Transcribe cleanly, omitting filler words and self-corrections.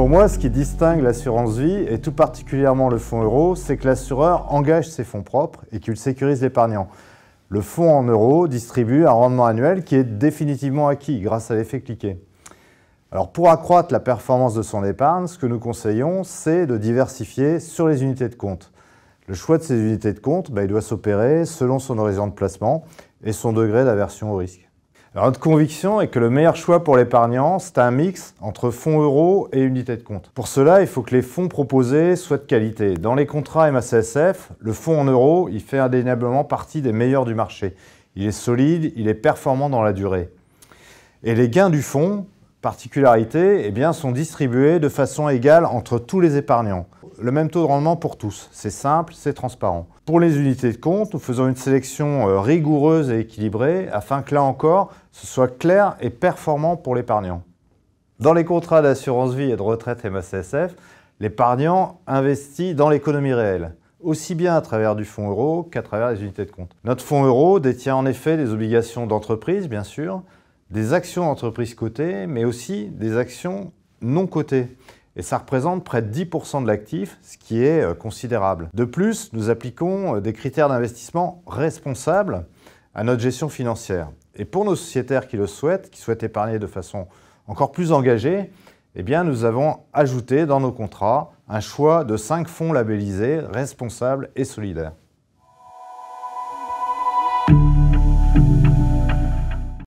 Pour moi, ce qui distingue l'assurance vie, et tout particulièrement le fonds euro, c'est que l'assureur engage ses fonds propres et qu'il sécurise l'épargnant. Le fonds en euros distribue un rendement annuel qui est définitivement acquis grâce à l'effet cliquet. Alors pour accroître la performance de son épargne, ce que nous conseillons, c'est de diversifier sur les unités de compte. Le choix de ces unités de compte, il doit s'opérer selon son horizon de placement et son degré d'aversion au risque. Alors notre conviction est que le meilleur choix pour l'épargnant, c'est un mix entre fonds euros et unités de compte. Pour cela, il faut que les fonds proposés soient de qualité. Dans les contrats MACSF, le fonds en euros, il fait indéniablement partie des meilleurs du marché. Il est solide, il est performant dans la durée. Et les gains du fonds, particularité, sont distribués de façon égale entre tous les épargnants. Le même taux de rendement pour tous. C'est simple, c'est transparent. Pour les unités de compte, nous faisons une sélection rigoureuse et équilibrée afin que là encore, ce soit clair et performant pour l'épargnant. Dans les contrats d'assurance vie et de retraite MACSF, l'épargnant investit dans l'économie réelle, aussi bien à travers du fonds euro qu'à travers les unités de compte. Notre fonds euro détient en effet des obligations d'entreprise, bien sûr, des actions d'entreprise cotées, mais aussi des actions non cotées. Et ça représente près de 10% de l'actif, ce qui est considérable. De plus, nous appliquons des critères d'investissement responsables à notre gestion financière. Et pour nos sociétaires qui le souhaitent, qui souhaitent épargner de façon encore plus engagée, nous avons ajouté dans nos contrats un choix de 5 fonds labellisés responsables et solidaires.